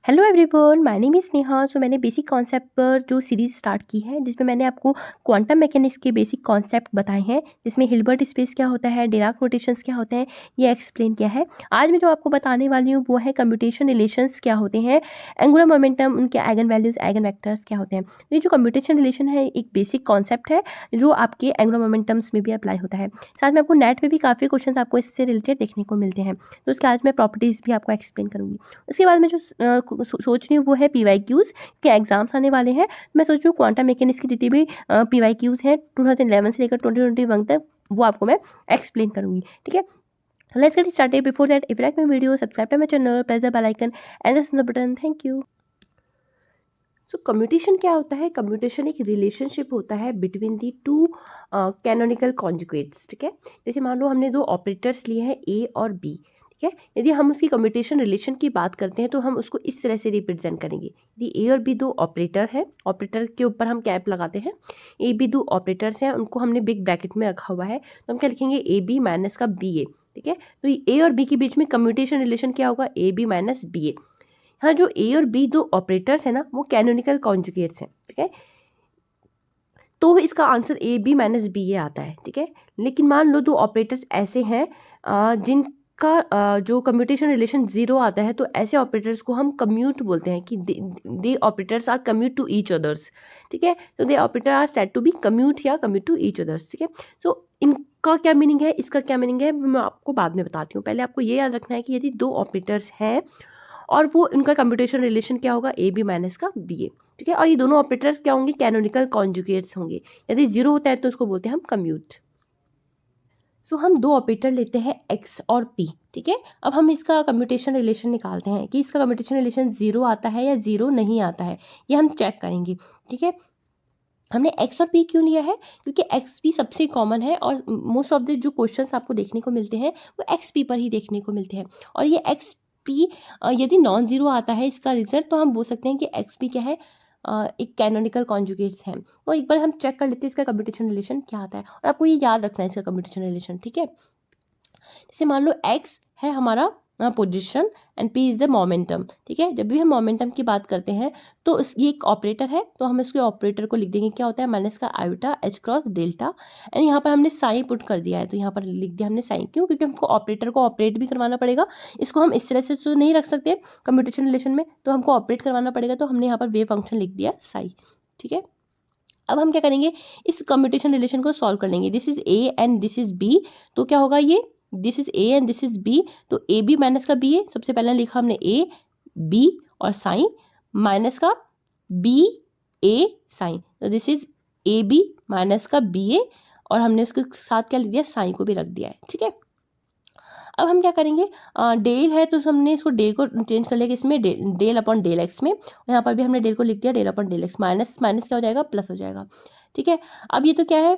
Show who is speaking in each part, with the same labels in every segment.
Speaker 1: Hello everyone, my name is Neha. So मैंने basic concept पर जो सीरीज़ स्टार्ट की है, जिसमें मैंने आपको क्वांटम मैकेनिक्स के बेसिक कॉन्सेप्ट बताए हैं, जिसमें हिल्बर्ट स्पेस क्या होता है, डिराक रोटेशंस क्या होते हैं, ये एक्सप्लेन किया है। आज मैं जो आपको बताने वाली हूँ वो है कम्यूटेशन रिलेशंस क्या होते हैं, एंगुलर मोमेंटम, उनके आइगन वैल्यूज़, आइगन वेक्टर्स क्या होते हैं। ये जो कम्यूटेशन रिलेशन है एक बेसिक कॉन्सेप्ट है जो आपके एंगुलर मोमेंटम्स में भी अप्लाई होता है। साथ में आपको नेट में भी काफ़ी क्वेश्चन आपको इससे रिलेटेड देखने को मिलते हैं, तो उसके आज मैं प्रॉपर्टीज़ भी आपको एक्सप्लेन करूँगी। उसके बाद मैं जो सोच रही हूँ वो है PYQs के एग्जाम्स आने वाले हैं। मैं सोच रही हूँ क्वांटम मैकेनिक्स की जितनी भी PYQs हैं 2011 से लेकर 2021 तक, वो आपको मैं एक्सप्लेन करूँगी। ठीक है, let's get started. Before that, if you like my video, subscribe to my channel, press the bell icon and the button. Thank you. So commutation क्या होता है? कम्यूटेशन एक रिलेशनशिप होता है between the two canonical conjugates. ठीक है, जैसे मान लो हमने दो ऑपरेटर्स लिए हैं A और B। ठीक है, यदि हम उसकी कम्यूटेशन रिलेशन की बात करते हैं तो हम उसको इस तरह से रिप्रेजेंट करेंगे। यदि A और B दो ऑपरेटर हैं, ऑपरेटर के ऊपर हम कैप लगाते हैं, AB दो ऑपरेटर्स हैं, उनको हमने बिग ब्रैकेट में रखा हुआ है, तो हम क्या लिखेंगे? AB माइनस का BA। ठीक है, तो A और B के बीच में कम्यूटेशन रिलेशन क्या होगा? AB minus BA। हाँ, जो ए और बी दो ऑपरेटर्स है ना, वो कैनोनिकल कॉन्जुगेट्स हैं। ठीक है, तो इसका answer A B minus B A आता है। ठीक है, लेकिन मान लो दो ऑपरेटर्स ऐसे हैं जिनका जो कम्यूटेशन रिलेशन जीरो आता है, तो ऐसे ऑपरेटर्स को हम कम्यूट बोलते हैं कि they operators are commute to each others. ठीक है, तो they operator are said to be commute या कम्यूट टू ईच अदर्स। ठीक है, सो इनका क्या मीनिंग है, इसका क्या मीनिंग है, वो मैं आपको बाद में बताती हूँ। पहले आपको ये याद रखना है कि यदि दो ऑपरेटर्स हैं और वो इनका कम्प्यूटेशन रिलेशन क्या होगा? ए बी माइनस का बी ए। ठीक है, और ये दोनों ऑपरेटर्स क्या होंगे? कैनोनिकल कॉन्जुगेट्स होंगे। यदि जीरो होता है तो उसको बोलते हैं हम कम्यूट। सो हम दो ऑपरेटर लेते हैं एक्स और पी। ठीक है, अब हम इसका कम्प्यूटेशन रिलेशन निकालते हैं कि इसका कम्प्यूटेशन रिलेशन जीरो आता है या जीरो नहीं आता है, ये हम चेक करेंगे। ठीक है, हमने एक्स और पी क्यों लिया है? क्योंकि एक्स पी सबसे कॉमन है और मोस्ट ऑफ द जो क्वेश्चंस आपको देखने को मिलते हैं वो एक्स पी पर ही देखने को मिलते हैं। और ये एक्स पी यदि नॉन जीरो आता है इसका रिजल्ट, तो हम बोल सकते हैं कि एक्स पी क्या है? एक कैनोनिकल कॉन्जुगेट्स है। तो एक बार हम चेक कर लेते हैं इसका कम्प्यूटेशन रिलेशन क्या आता है, और आपको ये याद रखना है इसका कम्प्यूटेशन रिलेशन। ठीक है, जैसे मान लो एक्स है हमारा position and P is the momentum. ठीक है, जब भी हम मोमेंटम की बात करते हैं तो ये एक ऑपरेटर है, तो हम इसके ऑपरेटर को लिख देंगे क्या होता है? माइनस का iota h cross delta. And यहाँ पर हमने साइन पुट कर दिया है, तो यहाँ पर लिख दिया हमने साइन। क्यों? क्योंकि हमको ऑपरेटर को ऑपरेट भी करवाना पड़ेगा। इसको हम इस तरह से तो नहीं रख सकते कम्प्यूटेशन रिलेशन में, तो हमको ऑपरेट करवाना पड़ेगा, तो हमने यहाँ पर वेव फंक्शन लिख दिया साई। ठीक है, अब हम क्या करेंगे? इस कम्प्यूटेशन रिलेशन को सॉल्व कर लेंगे। This is A and this is B, तो क्या होगा? ये this is A and this is B, तो ए बी माइनस का बी ए, सबसे पहले लिखा हमने ए बी और साइन, माइनस का बी ए साइन, तो this is A B minus का बी ए, और हमने उसके साथ क्या लिख दिया? साइन को भी रख दिया है। ठीक है, अब हम क्या करेंगे? डेल है तो हमने इसको डेल को चेंज कर लिया इसमें डेल अपॉन डेल एक्स में, यहाँ पर भी हमने डेल को लिख दिया del upon del x, minus minus क्या हो जाएगा? प्लस हो जाएगा। ठीक है, अब ये तो क्या है?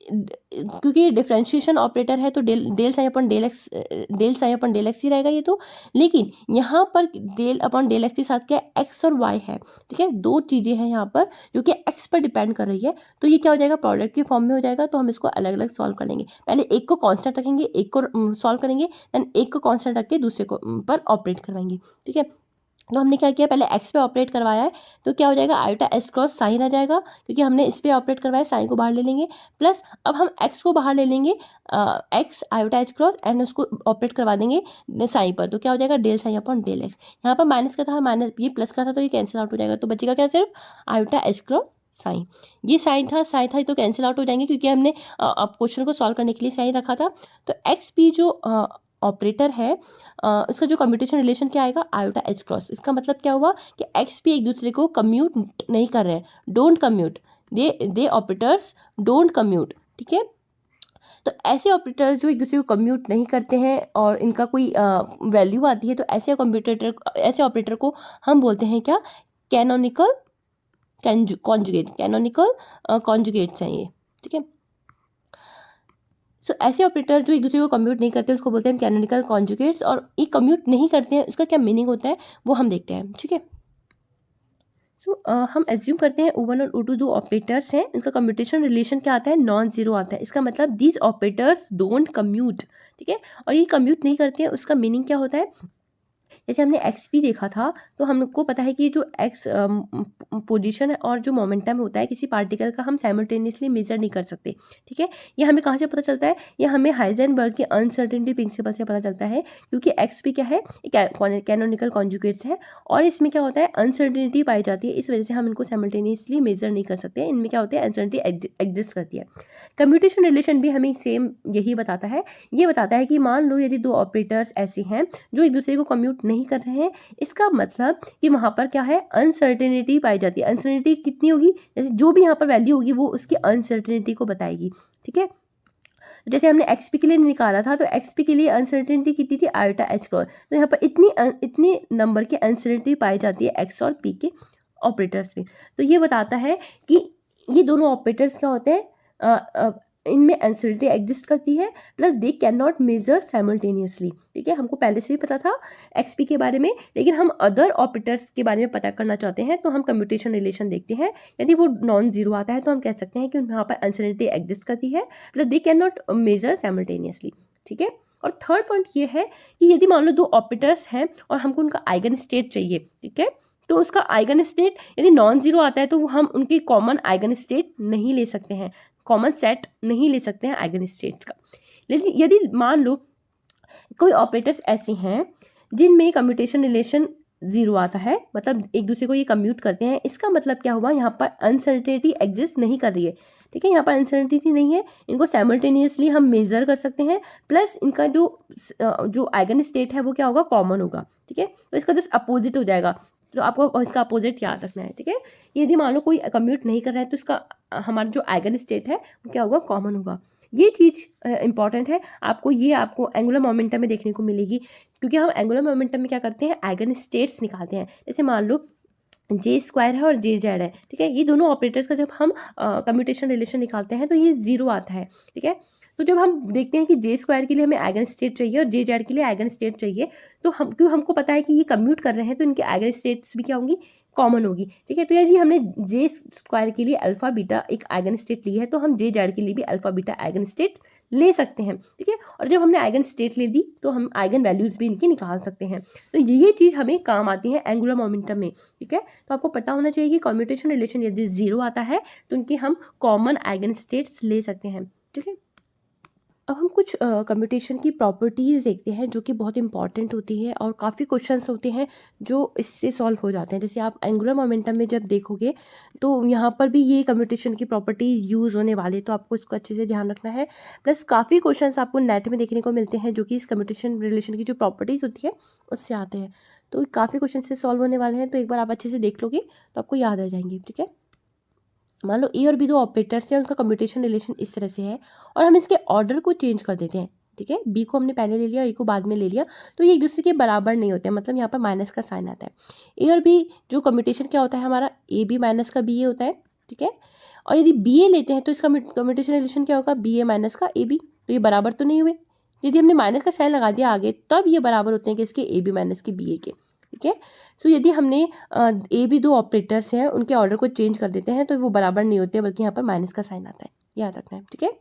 Speaker 1: क्योंकि डिफ्रेंशिएशन ऑपरेटर है तो del del sign upon del x, del sign upon del x ही रहेगा ये तो। लेकिन यहाँ पर डेल अपॉन डेल एक्स के साथ क्या है? एक्स और वाई है। ठीक है, दो चीज़ें हैं यहाँ पर जो कि एक्स पर डिपेंड कर रही है, तो ये क्या हो जाएगा? प्रोडक्ट के फॉर्म में हो जाएगा, तो हम इसको अलग अलग सॉल्व कर लेंगे। पहले एक को कांस्टेंट रखेंगे, एक को सॉल्व करेंगे, देन एक को कांस्टेंट रख के दूसरे को पर ऑपरेट करवाएंगे। ठीक है, तो हमने क्या किया? पहले एक्स पे ऑपरेट करवाया है, तो क्या हो जाएगा? आयोटा एस क्रॉस साइन आ जाएगा, क्योंकि हमने इस पे ऑपरेट करवाया, साइन को बाहर ले लेंगे। प्लस अब हम एक्स को बाहर ले लेंगे, x iota h cross, and उसको ऑपरेट करवा देंगे साइन पर, तो क्या हो जाएगा? Del sign upon del x. यहाँ पर माइनस का था, माइनस ये प्लस का था, तो ये कैंसिल आउट हो जाएगा, तो बचेगा क्या? सिर्फ आयोटा एच क्रॉस साइन। ये साइन था तो कैंसिल आउट हो जाएंगे, क्योंकि हमने अब क्वेश्चन को सॉल्व करने के लिए साइन रखा था। तो एक्स पी जो ऑपरेटर है इसका जो कम्यूटेशन रिलेशन क्या आएगा? Iota h cross. इसका मतलब क्या हुआ कि एक्स पी एक दूसरे को कम्यूट नहीं कर रहे हैं, don't commute, they operators don't commute. ठीक है, तो ऐसे ऑपरेटर्स जो एक दूसरे को कम्यूट नहीं करते हैं और इनका कोई वैल्यू आती है, तो ऐसे ऑपरेटर को हम बोलते हैं क्या? कैनोनिकल कॉन्जुगेट, कैनोनिकल कॉन्जुगेट्स हैं ये। ठीक है, सो ऐसे ऑपरेटर जो एक दूसरे को कम्यूट नहीं करते उसको बोलते हैं कैनोनिकल कॉन्जुगेट्स, और ये कम्यूट नहीं करते हैं उसका क्या मीनिंग होता है वो हम देखते हैं। ठीक है, सो हम एज्यूम करते हैं O1 और O2 दो ऑपरेटर्स हैं, इनका कम्यूटेशन रिलेशन क्या आता है? नॉन जीरो आता है। इसका मतलब दीज ऑपरेटर्स डोंट कम्यूट। ठीक है, और ये कम्यूट नहीं करते हैं उसका मीनिंग क्या होता है? जैसे हमने एक्स पी देखा था, तो हमको पता है कि जो एक्स पोजीशन है और जो मोमेंटम होता है किसी पार्टिकल का, हम साइमल्टेनियसली मेजर नहीं कर सकते। ठीक है, ये हमें कहाँ से पता चलता है? ये हमें हाइजेनबर्ग के अनसर्टेनिटी प्रिंसिपल से पता चलता है, क्योंकि एक्स पी क्या है? कैनोनिकल कॉन्जुगेट्स है, और इसमें क्या होता है? अनसर्टेनिटी पाई जाती है, इस वजह से हम इनको साइमल्टेनियसली मेजर नहीं कर सकते। इनमें क्या होता है? अनसर्टेनिटी एग्जिस्ट करती है। कम्यूटेशन रिलेशन भी हमें सेम यही बताता है। ये बताता है कि मान लो यदि दो ऑपरेटर्स ऐसे हैं जो एक दूसरे को कम्यूट नहीं कर रहे हैं, इसका मतलब कि वहाँ पर क्या है? अनसर्टेनिटी पाई जाती है। अनसर्टेनिटी कितनी होगी? जैसे जो भी यहाँ पर वैल्यू होगी वो उसकी अनसर्टेनिटी को बताएगी। ठीक है, जैसे हमने एक्सपी के लिए निकाला था, तो एक्सपी के लिए अनसर्टेनिटी कितनी थी? Iota h cross. तो यहाँ पर इतनी नंबर की अनसर्टेनिटी पाई जाती है एक्स और पी के ऑपरेटर्स में। तो ये बताता है कि ये दोनों ऑपरेटर्स क्या होते हैं? इनमें अनसर्टेनिटी एग्जिस्ट करती है, plus they can not measure simultaneously. ठीक है, हमको पहले से भी पता था एक्सपी के बारे में, लेकिन हम अदर ऑपरेटर्स के बारे में पता करना चाहते हैं, तो हम कम्यूटेशन रिलेशन देखते हैं। यदि वो नॉन जीरो आता है तो हम कह सकते हैं कि यहाँ पर अनसर्टेनिटी एग्जिस्ट करती है, plus they can not measure simultaneously. ठीक है, और थर्ड पॉइंट ये है कि यदि मान लो दो ऑपरेटर्स हैं और हमको उनका आइगन स्टेट चाहिए, ठीक है, तो उसका आइगन स्टेट यदि नॉन जीरो आता है तो हम उनकी कॉमन आइगन स्टेट नहीं ले सकते हैं, कॉमन सेट नहीं ले सकते हैं आइगन स्टेट्स का। लेकिन यदि मान लो कोई ऑपरेटर्स ऐसे हैं जिनमें कम्यूटेशन रिलेशन जीरो आता है, मतलब एक दूसरे को ये कम्यूट करते हैं, इसका मतलब क्या हुआ? यहाँ पर अनसर्टेनिटी एग्जिस्ट नहीं कर रही है। ठीक है, यहाँ पर अनसर्टेनिटी नहीं है, इनको साइमल्टेनियसली हम मेजर कर सकते हैं, प्लस इनका जो आइगन स्टेट है वो क्या होगा? कॉमन होगा। ठीक है, तो इसका जस्ट अपोजिट हो जाएगा, तो आपको इसका अपोजिट याद रखना है। ठीक है, यदि मान लो कोई कम्यूट नहीं कर रहा है तो इसका हमारा जो आइगन स्टेट है वो क्या होगा? कॉमन होगा। ये चीज़ इंपॉर्टेंट है, आपको एंगुलर मोमेंटम में देखने को मिलेगी, क्योंकि हम एंगुलर मोमेंटम में क्या करते हैं? आइगन स्टेट्स निकालते हैं। जैसे मान लो जे स्क्वायर है और जे जेड है, ठीक है, ये दोनों ऑपरेटर्स का जब हम कम्यूटेशन रिलेशन निकालते हैं तो ये जीरो आता है। ठीक है, तो जब हम देखते हैं कि जे स्क्वायर के लिए हमें आइगन स्टेट चाहिए और जे जेड के लिए आइगन स्टेट चाहिए, तो हमको पता है कि ये कम्यूट कर रहे हैं, तो इनके आइगन स्टेट्स भी क्या होंगी? कॉमन होगी। ठीक है, तो यदि हमने जे स्क्वायर के लिए अल्फा बीटा एक आइगन स्टेट ली है, तो हम जे जेड के लिए भी अल्फा बीटा आइगन स्टेट ले सकते हैं। ठीक है, और जब हमने आइगन स्टेट ले दी तो हम आइगन वैल्यूज भी इनकी निकाल सकते हैं। तो ये चीज़ हमें काम आती है एंगुलर मोमेंटम में। ठीक है, तो आपको पता होना चाहिए कि कम्यूटेशन रिलेशन यदि जीरो आता है तो उनकी हम कॉमन आइगन स्टेट्स ले सकते हैं। ठीक है, अब हम कुछ कम्यूटेशन की प्रॉपर्टीज़ देखते हैं जो कि बहुत इंपॉर्टेंट होती है, और काफ़ी क्वेश्चंस होते हैं जो इससे सॉल्व हो जाते हैं। जैसे आप एंगुलर मोमेंटम में जब देखोगे तो यहाँ पर भी ये कम्यूटेशन की प्रॉपर्टी यूज़ होने वाले, तो आपको इसको अच्छे से ध्यान रखना है। प्लस काफ़ी क्वेश्चंस आपको नेट में देखने को मिलते हैं जो कि इस कम्यूटेशन रिलेशन की जो प्रॉपर्टीज़ होती है उससे आते हैं। तो काफ़ी क्वेश्चन से सॉल्व होने वाले हैं, तो एक बार आप अच्छे से देख लोगे तो आपको याद आ जाएंगे। ठीक है, मान लो ए और बी दो ऑपरेटर्स हैं, उनका कम्यूटेशन रिलेशन इस तरह से है, और हम इसके ऑर्डर को चेंज कर देते हैं। ठीक है, बी को हमने पहले ले लिया, ए को बाद में ले लिया, तो ये एक दूसरे के बराबर नहीं होते हैं, मतलब यहाँ पर माइनस का साइन आता है। ए और बी जो कम्यूटेशन क्या होता है हमारा? ए बी माइनस का बी ए होता है। ठीक है, और यदि बी ए लेते हैं तो इसका कम्यूटेशन रिलेशन क्या होगा? बी ए माइनस का ए बी। तो ये बराबर तो नहीं हुए, यदि हमने माइनस का साइन लगा दिया आगे तब ये बराबर होते हैं कि इसके ए बी माइनस के बी ए के। ठीक है, सो यदि हमने ए बी दो ऑपरेटर्स हैं उनके ऑर्डर को चेंज कर देते हैं तो वो बराबर नहीं होते, बल्कि यहाँ पर माइनस का साइन आता है, याद रखना है। ठीक है,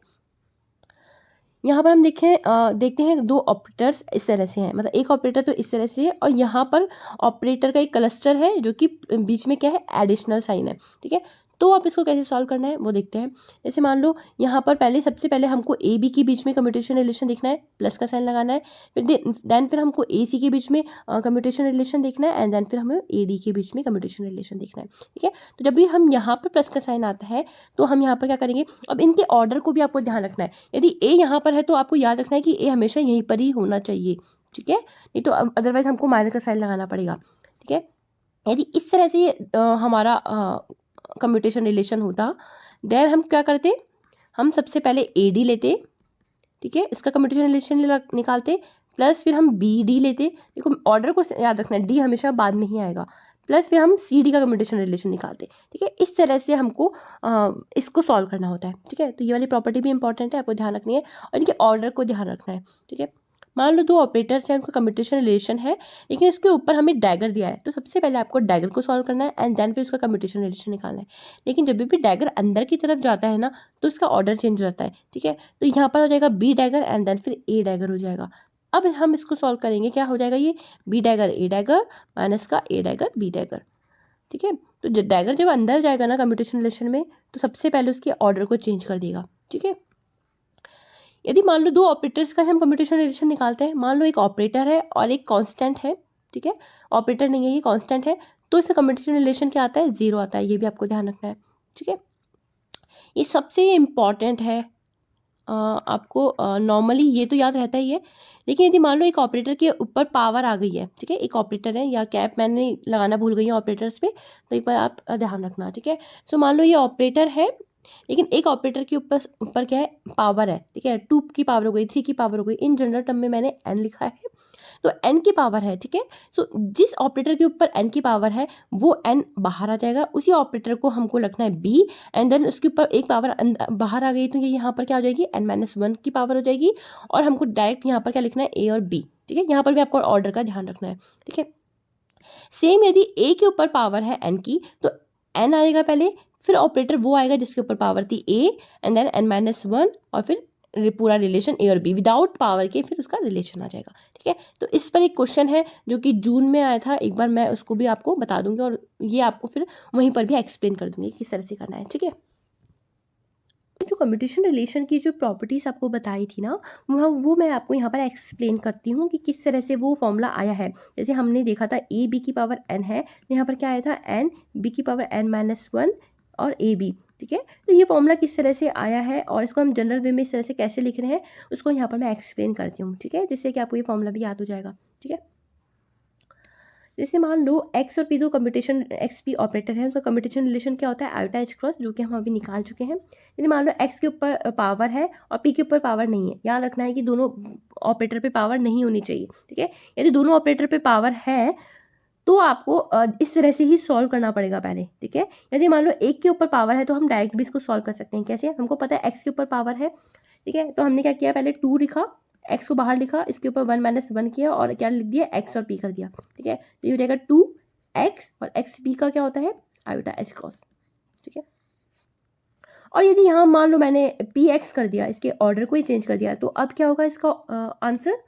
Speaker 1: यहाँ पर हम देखते हैं दो ऑपरेटर्स इस तरह से हैं, मतलब एक ऑपरेटर तो इस तरह से है, और यहाँ पर ऑपरेटर का एक क्लस्टर है जो कि बीच में क्या है? एडिशनल साइन है। ठीक है, तो आप इसको कैसे सॉल्व करना है वो देखते हैं। जैसे मान लो यहाँ पर सबसे पहले हमको ए बी के बीच में कम्यूटेशन रिलेशन देखना है, प्लस का साइन लगाना है, फिर हमको ए सी के बीच में कम्यूटेशन रिलेशन देखना है, एंड देन फिर हमें ए डी के बीच में कम्यूटेशन रिलेशन देखना है। ठीक है, तो जब भी हम यहाँ पर प्लस का साइन आता है तो हम यहाँ पर क्या करेंगे? अब इनके ऑर्डर को भी आपको ध्यान रखना है। यदि ए यहाँ पर है तो आपको याद रखना है कि ए हमेशा यहीं पर ही होना चाहिए। ठीक है, नहीं तो अदरवाइज हमको माइनस का साइन लगाना पड़ेगा। ठीक है, यदि इस तरह से हमारा कम्यूटेशन रिलेशन होता, देन हम क्या करते? हम सबसे पहले ए डी लेते, ठीक है, इसका कम्यूटेशन रिलेशन निकालते, प्लस फिर हम बी डी लेते। देखो ऑर्डर को याद रखना है, डी हमेशा बाद में ही आएगा, प्लस फिर हम सी डी का कम्यूटेशन रिलेशन निकालते। ठीक है, इस तरह से हमको इसको सॉल्व करना होता है। ठीक है, तो ये वाली प्रॉपर्टी भी इंपॉर्टेंट है, आपको ध्यान रखनी है, और इनके ऑर्डर को ध्यान रखना है। ठीक है, मान लो दो ऑपरेटर्स हैं, उनका कम्यूटेशन रिलेशन है, लेकिन इसके ऊपर हमें डैगर दिया है, तो सबसे पहले आपको डैगर को सॉल्व करना है, एंड देन फिर उसका कम्यूटेशन रिलेशन निकालना है। लेकिन जब भी डैगर अंदर की तरफ जाता है ना, तो इसका ऑर्डर चेंज हो जाता है। ठीक है, तो यहाँ पर हो जाएगा बी डैगर एंड देन फिर ए डैगर हो जाएगा। अब हम इसको सॉल्व करेंगे, क्या हो जाएगा, ये बी डैगर ए डैगर माइनस का ए डैगर बी डैगर, ठीक है। तो जब डैगर जब अंदर जाएगा ना कम्यूटेशन रिलेशन में, तो सबसे पहले उसके ऑर्डर को चेंज कर देगा, ठीक है। यदि मान लो दो ऑपरेटर्स का हम कम्यूटेशन रिलेशन निकालते हैं, मान लो एक ऑपरेटर है और एक कांस्टेंट है, ठीक है, ऑपरेटर नहीं है ये कांस्टेंट है, तो इसका कम्यूटेशन रिलेशन क्या आता है, 0 आता है, ये भी आपको ध्यान रखना है, ठीक है। ये सबसे इम्पॉर्टेंट है, आपको नॉर्मली ये तो याद रहता ही है, लेकिन यदि मान लो एक ऑपरेटर के ऊपर पावर आ गई है, ठीक है, एक ऑपरेटर है या कैप मैंने लगाना भूल गई है ऑपरेटर्स पे, तो एक बार आप ध्यान रखना, ठीक है। सो मान लो ये ऑपरेटर है, लेकिन एक ऑपरेटर के ऊपर ऊपर क्या है, पावर है, ठीक है, 2 की पावर हो गई, 3 की पावर हो गई, इन जनरल टर्म में मैंने n लिखा है, तो n की पावर है, ठीक है। सो जिस ऑपरेटर के ऊपर n की पावर है वो n बाहर आ जाएगा, उसी ऑपरेटर को हमको रखना है b, एंड देन उसके ऊपर एक पावर बाहर आ गई, तो ये यहाँ पर क्या हो जाएगी, n-1 की पावर हो जाएगी, और हमको डायरेक्ट यहाँ पर क्या लिखना है, a और b, ठीक है। यहाँ पर भी आपको ऑर्डर का ध्यान रखना है, ठीक है। सेम यदि a के ऊपर पावर है n की, तो n आएगा पहले, फिर ऑपरेटर वो आएगा जिसके ऊपर पावर थी a, एंड देन n-1, और फिर पूरा रिलेशन ए और बी विदाउट पावर के, फिर उसका रिलेशन आ जाएगा, ठीक है। तो इस पर एक क्वेश्चन है जो कि जून में आया था, एक बार मैं उसको भी आपको बता दूंगी, और ये आपको फिर वहीं पर भी एक्सप्लेन कर दूंगी किस तरह से करना है, ठीक है। जो कम्यूटेशन रिलेशन की जो प्रॉपर्टीज़ आपको बताई थी ना, वो मैं आपको यहाँ पर एक्सप्लेन करती हूँ कि किस तरह से वो फॉर्मूला आया है। जैसे हमने देखा था ए बी की पावर n है, तो यहाँ पर क्या आया था, n b की पावर n-1 और ए बी, ठीक है। तो ये फॉर्मूला किस तरह से आया है और इसको हम जनरल वे में इस तरह से कैसे लिख रहे हैं, उसको यहाँ पर मैं एक्सप्लेन करती हूँ, ठीक है, जिससे कि आपको ये फॉर्मूला भी याद हो जाएगा, ठीक है। जैसे मान लो x और p दो कम्यूटेशन एक्स पी ऑपरेटर है, उनका कम्यूटेशन रिलेशन क्या होता है, आयोटा h क्रॉस, जो कि हम अभी निकाल चुके हैं। यदि मान लो x के ऊपर पावर है और p के ऊपर पावर नहीं है, याद रखना है कि दोनों ऑपरेटर पे पावर नहीं होनी चाहिए, ठीक है। यदि दोनों ऑपरेटर पे पावर है तो आपको इस तरह से ही सॉल्व करना पड़ेगा पहले, ठीक है। यदि मान लो एक के ऊपर पावर है तो हम डायरेक्ट भी इसको सॉल्व कर सकते हैं, कैसे, हमको पता है x के ऊपर पावर है, ठीक है, तो हमने क्या किया, पहले 2 लिखा, x को बाहर लिखा, इसके ऊपर 1-1 किया और क्या लिख दिया, x और p कर दिया, ठीक है। तो ये हो जाएगा 2x, और x p का क्या होता है, आयोटा h क्रॉस, ठीक है। और यदि यहाँ मान लो मैंने px कर दिया, इसके ऑर्डर को ही चेंज कर दिया, तो अब क्या होगा इसका आंसर,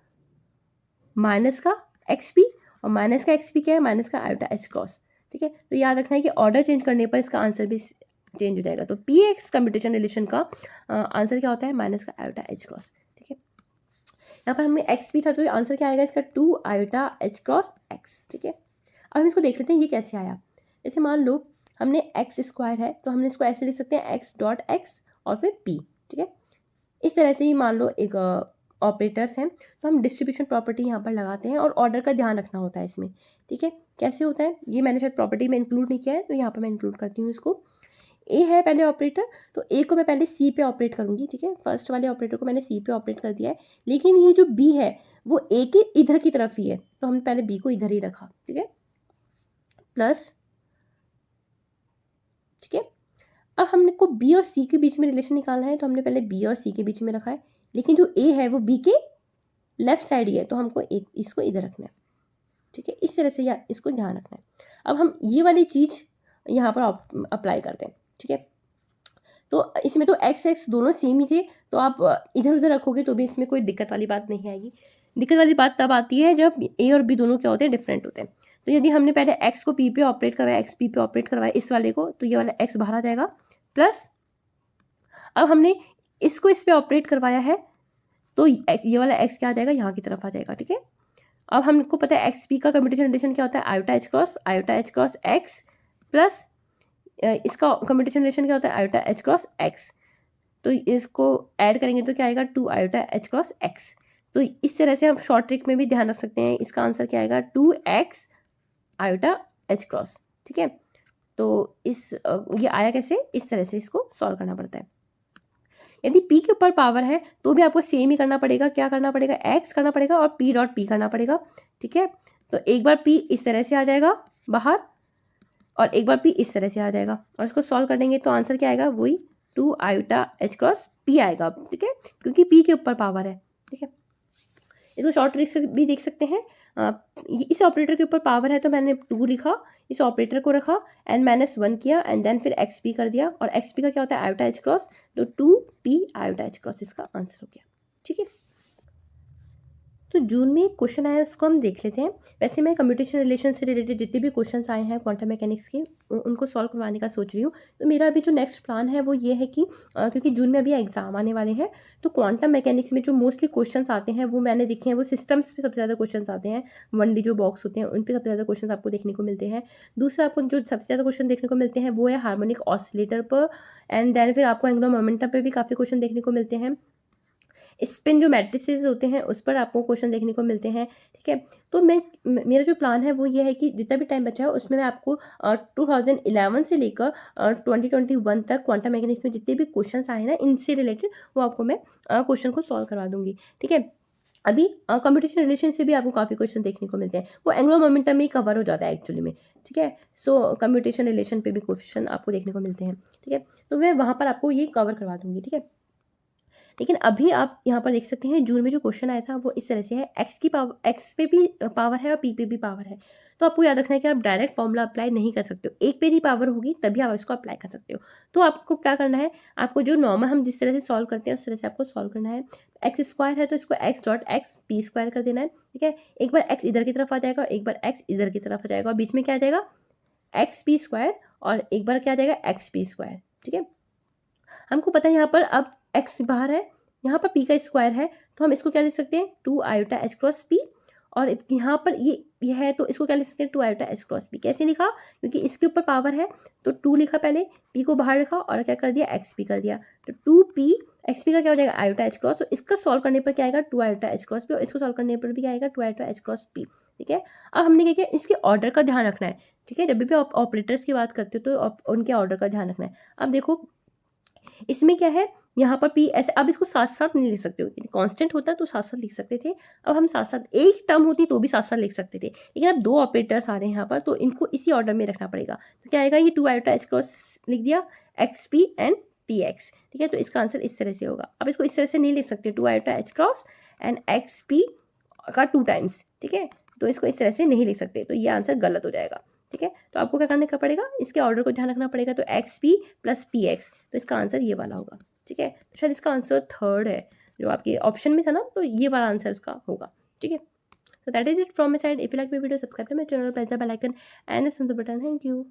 Speaker 1: माइनस का xp, और माइनस का xp क्या है, माइनस का आयोटा h क्रॉस, ठीक है। तो याद रखना है कि ऑर्डर चेंज करने पर इसका आंसर भी चेंज हो जाएगा। तो px कम्यूटेशन रिलेशन का आंसर क्या होता है, माइनस का आयोटा h क्रॉस, ठीक है। यहाँ पर हमें xp था, तो आंसर क्या आएगा इसका, 2 आयोटा h क्रॉस x, ठीक है। अब हम इसको देख लेते हैं ये कैसे आया। जैसे मान लो हमने x स्क्वायर है, तो हमने इसको ऐसे लिख सकते हैं x.x और फिर p, ठीक है। इस तरह से ही मान लो एक ऑपरेटर्स हैं, तो हम डिस्ट्रीब्यूशन प्रॉपर्टी यहाँ पर लगाते हैं और ऑर्डर का ध्यान रखना होता है इसमें, ठीक है। कैसे होता है ये मैंने शायद प्रॉपर्टी में इंक्लूड नहीं किया है, तो यहाँ पर मैं इंक्लूड करती हूँ इसको। ए है पहले ऑपरेटर, तो ए को मैं पहले सी पे ऑपरेट करूँगी, ठीक है, फर्स्ट वाले ऑपरेटर को मैंने सी पे ऑपरेट कर दिया है, लेकिन ये जो बी है वो ए के इधर की तरफ ही है, तो हमने पहले बी को इधर ही रखा, ठीक है, प्लस, ठीक है। अब हमने को बी और सी के बीच में रिलेशन निकालना है, तो हमने पहले बी और सी के बीच में रखा है, लेकिन जो ए है वो बी के लेफ्ट साइड ही है, तो हमको एक इसको इधर रखना है, ठीक है, इस तरह से या इसको ध्यान रखना है। अब हम ये वाली चीज़ यहाँ पर अप्लाई करते हैं, ठीक है। तो इसमें तो एक्स एक्स दोनों सेम ही थे, तो आप इधर उधर रखोगे तो भी इसमें कोई दिक्कत वाली बात नहीं आएगी। दिक्कत वाली बात तब आती है जब ए और बी दोनों क्या होते हैं, डिफरेंट होते हैं। तो यदि हमने पहले एक्स को पी पे ऑपरेट करवाया, एक्स पी पे ऑपरेट करवाया इस वाले को, तो ये वाला एक्स बाहर आ जाएगा, प्लस अब हमने इसको इस पे ऑपरेट करवाया है, तो ये वाला एक्स क्या आ जाएगा, यहाँ की तरफ आ जाएगा, ठीक है। अब हमको पता है एक्स पी का कम्यूटेशन रिलेशन क्या होता है, iota h cross x, plus इसका कम्यूटेशन रिलेशन क्या होता है, आयोटा एच क्रॉस एक्स। तो इसको ऐड करेंगे तो क्या आएगा, 2 आयोटा एच क्रॉस एक्स। तो इस तरह से हम शॉर्ट ट्रिक में भी ध्यान रख सकते हैं, इसका आंसर क्या आएगा, 2x आयोटा एच क्रॉस, ठीक है। तो ये आया कैसे, इस तरह से इसको सॉल्व करना पड़ता है। यदि p के ऊपर पावर है तो भी आपको सेम ही करना पड़ेगा, क्या करना पड़ेगा, x करना पड़ेगा और p.p करना पड़ेगा, ठीक है। तो एक बार p इस तरह से आ जाएगा बाहर, और एक बार p इस तरह से आ जाएगा, और इसको सॉल्व कर देंगे तो आंसर क्या आएगा, वही 2 आयोटा एच क्रॉस p आएगा, ठीक है, क्योंकि p के ऊपर पावर है, ठीक है। इसको शॉर्ट ट्रिक से भी देख सकते हैं। इस ऑपरेटर के ऊपर पावर है तो मैंने 2 लिखा, इस ऑपरेटर को रखा, n-1 किया, एंड देन फिर xp कर दिया, और xp का क्या होता है, आयोटा एच क्रॉस, तो 2p आयोटा एच क्रॉस इसका आंसर हो गया, ठीक है। तो जून में एक क्वेश्चन आया, उसको हम देख लेते हैं। वैसे मैं कंप्यूटेशन रिलेशन से रिलेटेड जितने भी क्वेश्चंस आए हैं क्वांटम मैकेनिक्स के उनको सॉल्व करवाने का सोच रही हूँ। तो मेरा अभी जो नेक्स्ट प्लान है वो ये है कि क्योंकि जून में अभी एग्जाम आने वाले हैं, तो क्वांटम मैकेनिक्स में जो मोस्टली क्वेश्चंस आते हैं वो मैंने देखे हैं, वो सिस्टम्स पे सबसे ज़्यादा क्वेश्चंस आते हैं। 1D जो बॉक्स होते हैं उन पे सबसे ज़्यादा क्वेश्चंस आपको देखने को मिलते हैं। दूसरा आपको जो सबसे ज़्यादा क्वेश्चन देखने को मिलते हैं वो है हार्मोनिक ऑसिलेटर पर, एंड देन फिर आपको एंगुलर मोमेंटम पे भी काफ़ी क्वेश्चन देखने को मिलते हैं। स्पिन जो मैट्रिसेस होते हैं उस पर आपको क्वेश्चन देखने को मिलते हैं, ठीक है। तो मेरा जो प्लान है वो ये है कि जितना भी टाइम बचा है उसमें मैं आपको 2011 से लेकर 2021 तक क्वांटम मैकेनिक्स में जितने भी क्वेश्चंस आए ना इनसे रिलेटेड वो आपको मैं क्वेश्चन को सॉल्व करवा दूंगी, ठीक है। अभी कंप्यूटेशन रिलेशन से भी आपको काफ़ी क्वेश्चन देखने को मिलते हैं, वो एंग्लो मोमेंटम में ही कवर हो जाता है एक्चुअली में, ठीक है। सो कंप्यूटेशन रिलेशन पे भी क्वेश्चन आपको देखने को मिलते हैं, ठीक है। तो मैं वहाँ पर आपको ये कवर करवा दूंगी, ठीक है। लेकिन अभी आप यहाँ पर देख सकते हैं जून में जो क्वेश्चन आया था वो इस तरह से है, एक्स की पावर, एक्स पे भी पावर है और पी पे भी पावर है। तो आपको याद रखना है कि आप डायरेक्ट फॉर्मूला अप्लाई नहीं कर सकते हो, एक पे ही पावर होगी तभी आप इसको अप्लाई कर सकते हो। तो आपको क्या करना है, आपको जो नॉर्मल हम जिस तरह से सॉल्व करते हैं उस तरह से आपको सॉल्व करना है। एक्स स्क्वायर है तो इसको x dot x P square कर देना है, ठीक है। एक बार एक्स इधर की तरफ आ जाएगा, एक बार एक्स इधर की तरफ आ जाएगा, और बीच में क्या आ जाएगा एक्स पी स्क्वायर, और एक बार क्या आ जाएगा एक्स पी स्क्वायर, ठीक है। हमको पता है यहाँ पर अब एक्स बाहर है, यहाँ पर पी का स्क्वायर है, तो हम इसको क्या लिख सकते हैं 2 आयोटा एच क्रॉस पी, और यहाँ पर ये है तो इसको क्या लिख सकते हैं 2 आयोटा एच क्रॉस पी। कैसे लिखा, क्योंकि इसके ऊपर पावर है तो 2 लिखा पहले, पी को बाहर रखा और क्या कर दिया एक्स पी कर दिया, तो 2p एक्स पी का क्या हो जाएगा आयोटा एच क्रॉस। तो इसका सॉल्व करने पर क्या आएगा 2 आयोटा एच क्रॉस पी, और इसको सॉल्व करने पर भी क्या आएगा 2 आयोटा एच क्रॉस पी, ठीक है। अब हमने क्या किया, इसके ऑर्डर का ध्यान रखना है, ठीक है। जब भी आप ऑपरेटर्स की बात करते हो तो उनके ऑर्डर का ध्यान रखना है। अब देखो इसमें क्या है, यहाँ पर पी ऐसे, अब इसको साथ साथ नहीं लिख सकते हो, कांस्टेंट होता तो साथ साथ लिख सकते थे, अब हम साथ साथ एक टर्म होती तो भी साथ साथ लिख सकते थे, लेकिन अब दो ऑपरेटर्स आ रहे हैं यहाँ पर तो इनको इसी ऑर्डर में रखना पड़ेगा। तो क्या आएगा, ये 2 आयोटा एच क्रॉस लिख दिया, x P and P x, ठीक है। तो इसका आंसर इस तरह से होगा। अब इसको इस तरह से नहीं लिख सकते 2 iota h cross and x P का 2 टाइम्स, ठीक है। तो इसको इस तरह से नहीं लिख सकते, तो ये आंसर गलत हो जाएगा, ठीक है। तो आपको क्या करने का पड़ेगा, इसके ऑर्डर को ध्यान रखना पड़ेगा, तो x P plus P x, तो इसका आंसर ये वाला होगा, ठीक है। तो शायद इसका आंसर थर्ड है जो आपके ऑप्शन में था ना, तो ये वाला आंसर इसका होगा, ठीक है। So that is it from my side. If you like my video, subscribe to my channel, press the bell icon and the button. Thank you.